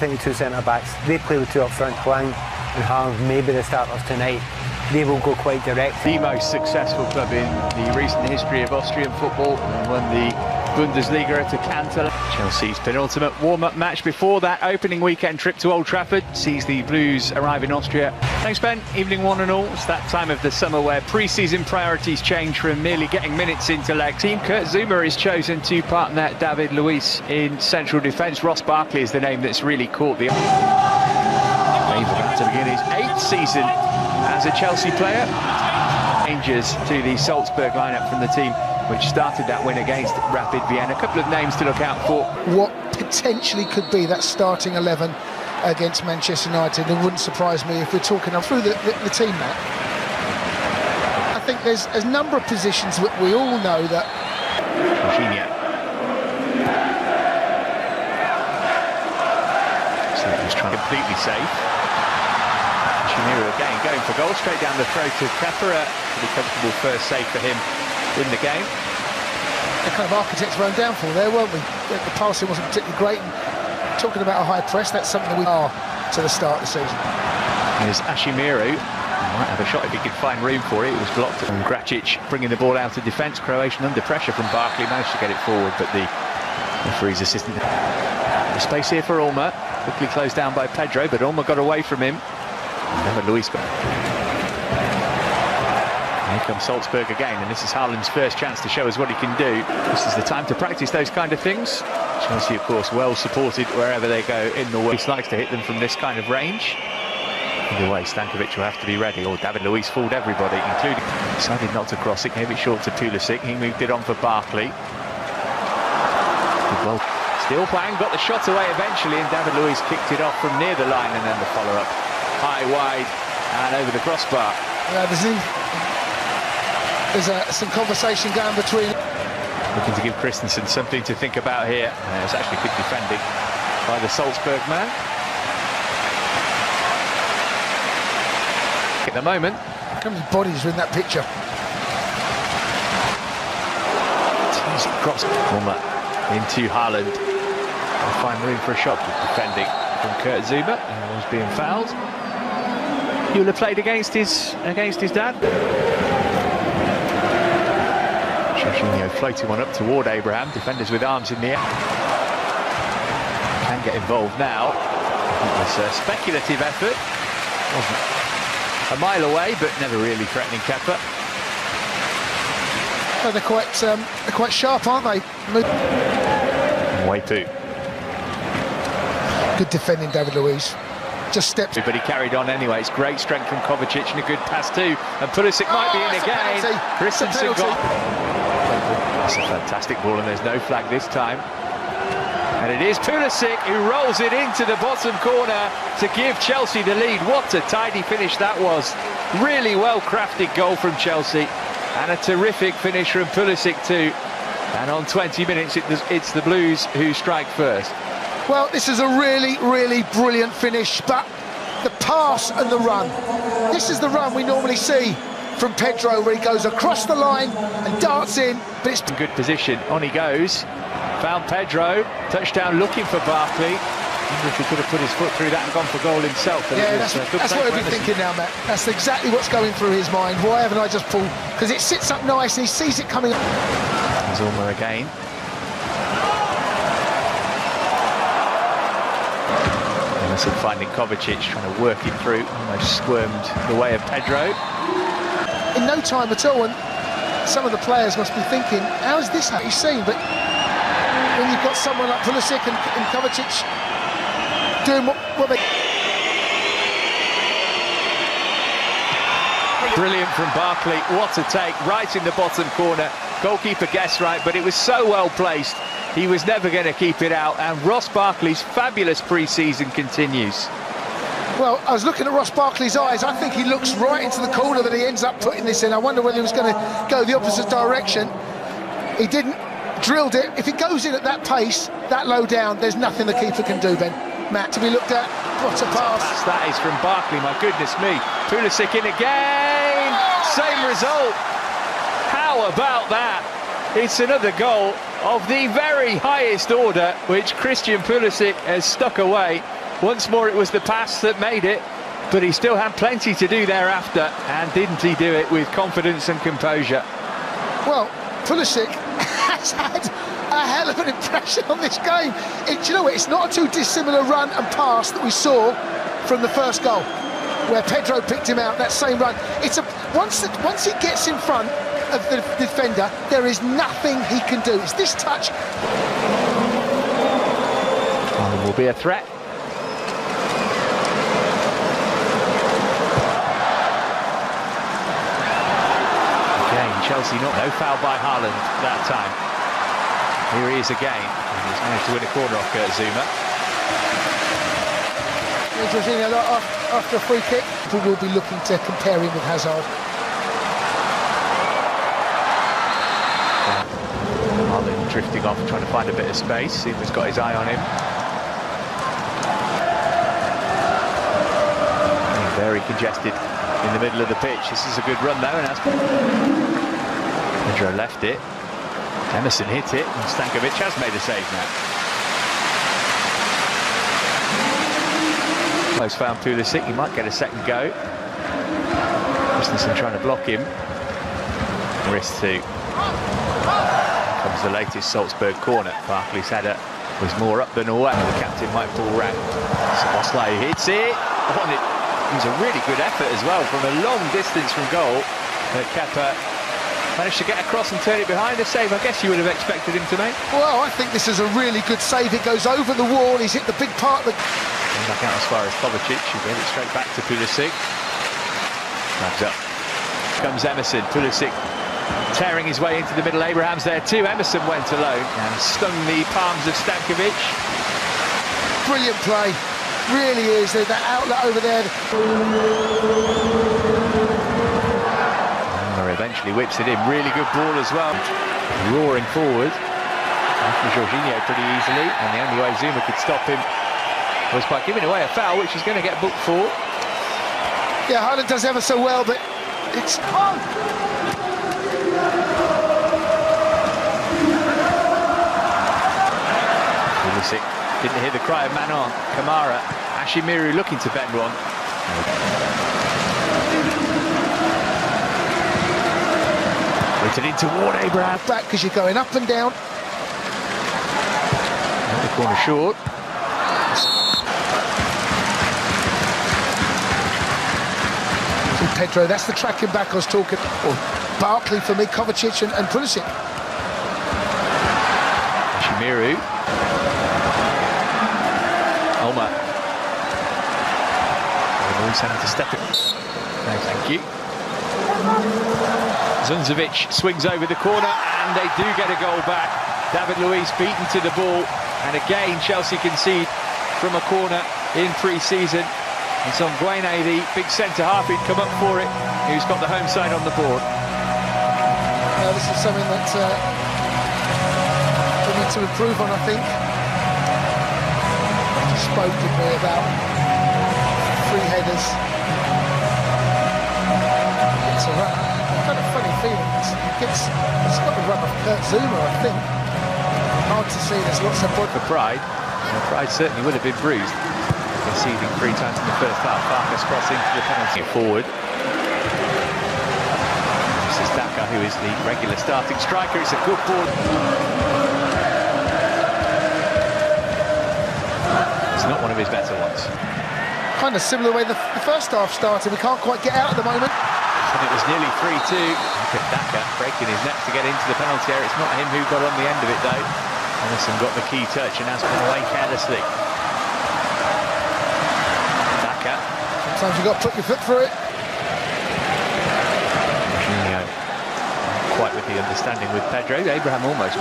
I think the two centre-backs, they play with two up front, Hwang and Haaland, maybe the starters tonight. They will go quite direct. The most successful club in the recent history of Austrian football, and won the Bundesliga at a canter. Chelsea's penultimate warm-up match before that opening weekend trip to Old Trafford sees the Blues arrive in Austria. Thanks, Ben. Evening one and all. It's that time of the summer where pre-season priorities change from merely getting minutes into leg. Team Kurt Zouma is chosen to partner David Luiz in central defence. Ross Barkley is the name that's really caught the eye. About to begin his 8th season as a Chelsea player. Changes to the Salzurg lineup from the team which started that win against Rapid Vienna. A couple of names to look out for. What potentially could be that starting 11 against Manchester United. It wouldn't surprise me if we're talking through the team, Matt. I think there's a number of positions that we all know that... Jorginho. So he was trying completely safe. Jorginho again going for goal, straight down the throat to Kepa. Pretty comfortable first save for him in the game. The kind of architects were down for there, weren't we? The passing wasn't particularly great. And talking about a high press, that's something that we are to the start of the season. Here's Ashimiru. Might have a shot if he could find room for it. It was blocked. And Gracic bringing the ball out of defence. Croatian under pressure from Barkley, managed to get it forward, but the referee's assistant. The space here for Ulmer. Quickly closed down by Pedro, but Ulmer got away from him. And then Luis got. Here comes Salzburg again, and this is Haaland's first chance to show us what he can do. This is the time to practice those kind of things. Chelsea, of course, well supported wherever they go in the world. He likes to hit them from this kind of range. Either way, Stankovic will have to be ready. Or David Luiz fooled everybody, including... Decided not to cross it, gave it short to Pulisic. He moved it on for Barkley. Well, still Hwang got the shot away eventually, and David Luiz kicked it off from near the line, and then the follow-up high, wide, and over the crossbar. Yeah, there's some conversation going between... Looking to give Christensen something to think about here. It's actually good defending by the Salzburg man. At the moment... How come his body's in that picture? Cross Ulmer into Haaland. I'll find room for a shot. Defending from Kurt Zouma. He was being fouled. He will have played against his dad. Jorginho floating one up toward Abraham. Defenders with arms in the air. Can get involved now. It was a speculative effort. Wasn't a mile away, but never really threatening Kepa. Oh, they're quite sharp, aren't they? Waipu. Good defending, David Luiz. Just steps. But he carried on anyway. It's great strength from Kovacic and a good pass too. And Pulisic might be in again. Christensen got... That's a fantastic ball, and there's no flag this time. And it is Pulisic who rolls it into the bottom corner to give Chelsea the lead. What a tidy finish that was. Really well-crafted goal from Chelsea. And a terrific finish from Pulisic too. And on 20 minutes, it's the Blues who strike first. Well, this is a really, really brilliant finish, but the pass and the run. This is the run we normally see from Pedro, where he goes across the line and darts in, but it's... Good position, on he goes. Found Pedro, touchdown looking for Barkley. I wonder if he could have put his foot through that and gone for goal himself. Yeah, that's what he'll be thinking now, Matt. That's exactly what's going through his mind. Why haven't I just pulled? Because it sits up nice and he sees it coming up. There's Ulmer again. Finding Kovacic, trying to work it through, almost squirmed the way of Pedro. In no time at all, and some of the players must be thinking, how is this you've seen? But when you've got someone like Pulisic and Kovacic doing what they... Brilliant from Barkley, what a take, right in the bottom corner. Goalkeeper guessed right, but it was so well placed. He was never going to keep it out, and Ross Barkley's fabulous pre-season continues. Well, I was looking at Ross Barkley's eyes. I think he looks right into the corner that he ends up putting this in. I wonder whether he was going to go the opposite direction. He didn't, drilled it. If it goes in at that pace, that low down, there's nothing the keeper can do, Ben. Matt, to be looked at, what a pass. That is from Barkley, my goodness me. Pulisic in again, same result. How about that? It's another goal of the very highest order, which Christian Pulisic has stuck away. Once more it was the pass that made it, but he still had plenty to do thereafter, and didn't he do it with confidence and composure? Well, Pulisic has had a hell of an impression on this game. Do you know what? It's not a too dissimilar run and pass that we saw from the first goal, where Pedro picked him out, that same run. Once he gets in front of the defender, there is nothing he can do. It's this touch. Will be a threat. Again, Chelsea no foul by Haaland that time. Here he is again. He's managed to win a corner off Kurt Zouma. After a free kick, people will be looking to compare him with Hazard. Haaland drifting off, trying to find a bit of space. Seamer's got his eye on him. Very congested in the middle of the pitch. This is a good run though, and as Pedro left it, Emerson hit it, and Stankovic has made a save now. Close found Pulisic, he might get a second go. Christensen trying to block him. Wrist too. Comes the latest Salzburg corner. Barkley's header was more up than away. The captain might pull round. Oslo hits it. On it. It was a really good effort as well from a long distance from goal. Kepa managed to get across and turn it behind. A save I guess you would have expected him to make. Well, I think this is a really good save. It goes over the wall. He's hit the big part of the... Back out as far as Kovacic. He gave it straight back to Pulisic. Flags up. Comes Emerson. Pulisic tearing his way into the middle. Abraham's there too. Emerson went alone and stung the palms of Stankovic. Brilliant play. Really is. There's that outlet over there. Eventually whips it in. Really good ball as well. Roaring forward. After Jorginho pretty easily, and the only way Zouma could stop him was by giving away a foul, which he's going to get booked for. Yeah, Haaland does ever so well, but it's on. Pulisic didn't hear the cry of man on. Kamara, Ashimiru looking to bend one. Put it in toward Abraham. Back because you're going up and down. The corner short. Pedro, that's the tracking back I was talking. Or Barkley for me, Kovacic and Pulisic. Ashimiru. Olma. Always having to step it. No, thank you. Zunzovic swings over the corner, and they do get a goal back. David Luiz beaten to the ball, and again Chelsea concede from a corner in pre-season. It's on Guene, the big centre-half, who'd come up for it, who's got the home side on the board. This is something that we need to improve on, I think. You spoke to me about free headers. It's a run. I've got a funny feeling. It's got the run of Kurt Zouma, I think. Hard to see, there's lots of... For Pride, Pride certainly would have been bruised. Conceding 3 times in the first half. Farkas crossing to the penalty forward. This is Daka, who is the regular starting striker. It's a good ball. It's not one of his better ones. Kind of similar way the first half started. We can't quite get out at the moment. And it was nearly 3-2. Look at Daka breaking his neck to get into the penalty area. It's not him who got on the end of it though. Emerson got the key touch and has put away carelessly. Sometimes you've got to put your foot through it. Jorginho, quite with the understanding with Pedro. Abraham almost.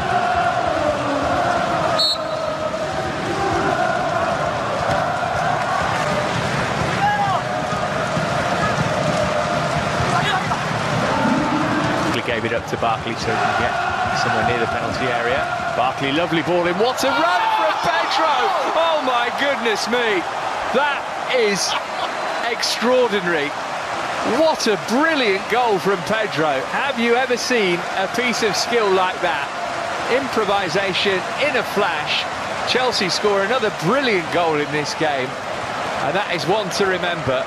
He gave it up to Barkley so he can get somewhere near the penalty area. Barkley, lovely ball in. What a run from Pedro! Oh my goodness me! That is extraordinary. What a brilliant goal from Pedro. Have you ever seen a piece of skill like that? Improvisation in a flash, Chelsea score another brilliant goal in this game, and that is one to remember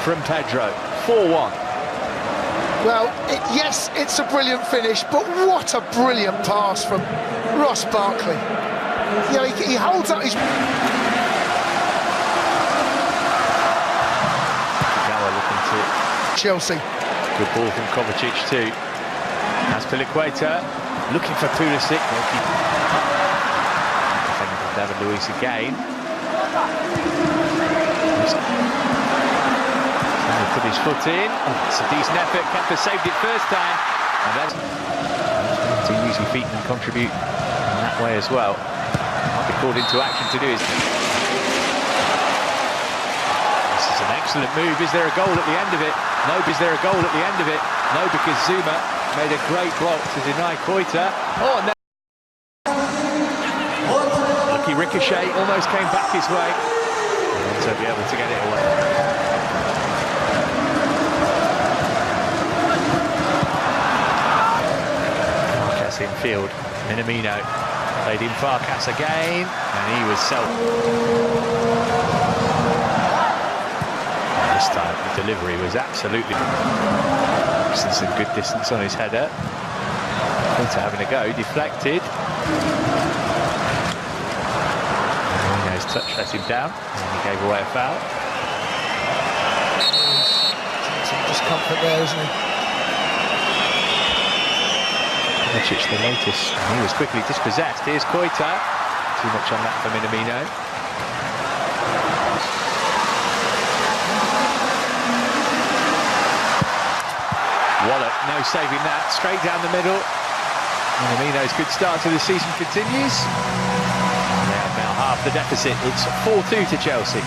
from Pedro. 4-1. Well, yes, it's a brilliant finish, but what a brilliant pass from Ross Barkley. You know, he holds up his... Looking to Chelsea. Good ball from Kovacic too. As Piliqueta looking for Pulisic. Defending David Luiz again. Put his foot in. It's a decent effort. Kepa saved it first time. And then to use your feet and contribute in that way as well. Might be called into action to do his... This is an excellent move. Is there a goal at the end of it? No. Is there a goal at the end of it? No, because Zuma made a great block to deny Koita. Oh, no. Lucky ricochet almost came back his way. To be able to get it away. In field, Minamino played in Farkas again, and he was this time the delivery was absolutely some good distance on his header. Into having a go, deflected. Minamino's touch let him down, and he gave away a foul. Some discomfort there, isn't he? Kovacic the latest, he was quickly dispossessed. Here's Koita, too much on that for Minamino. Wallop, no saving that, straight down the middle. Minamino's good start to the season continues. They have now half the deficit, it's 4-2 to Chelsea.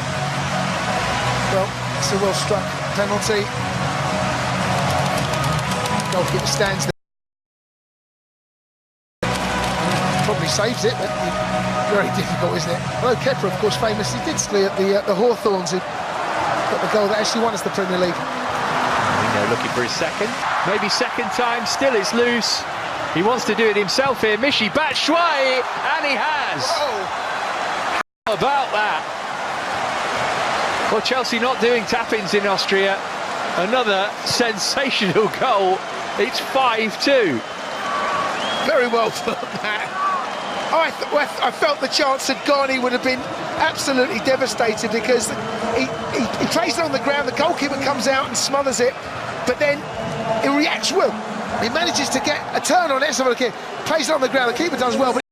Well, it's a well struck penalty. Goalkeeper stands there. Probably saves it, but very difficult, isn't it? Although Kepa, of course, famously did ski at the Hawthorns, who got the goal that actually won us the Premier League. Looking for his second, maybe second time, still it's loose. He wants to do it himself here. Michy Batshuayi, and he has. Whoa. How about that? Well, Chelsea not doing tap-ins in Austria. Another sensational goal. It's 5-2. Very well put, Matt. I felt the chance had gone. He would have been absolutely devastated because he plays it on the ground. The goalkeeper comes out and smothers it, but then he reacts well. He manages to get a turn on it. So plays it on the ground. The keeper does well, but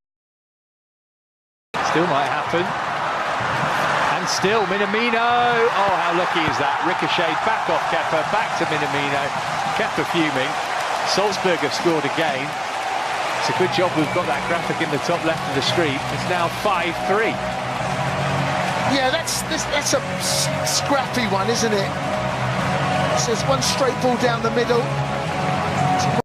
still might happen. And still Minamino. Oh, how lucky is that? Ricocheted back off Kepa, back to Minamino. Kepa fuming. Salzurg have scored again. It's a good job we've got that graphic in the top left of the screen. It's now 5-3. Yeah, that's a scrappy one, isn't it? So there's one straight ball down the middle.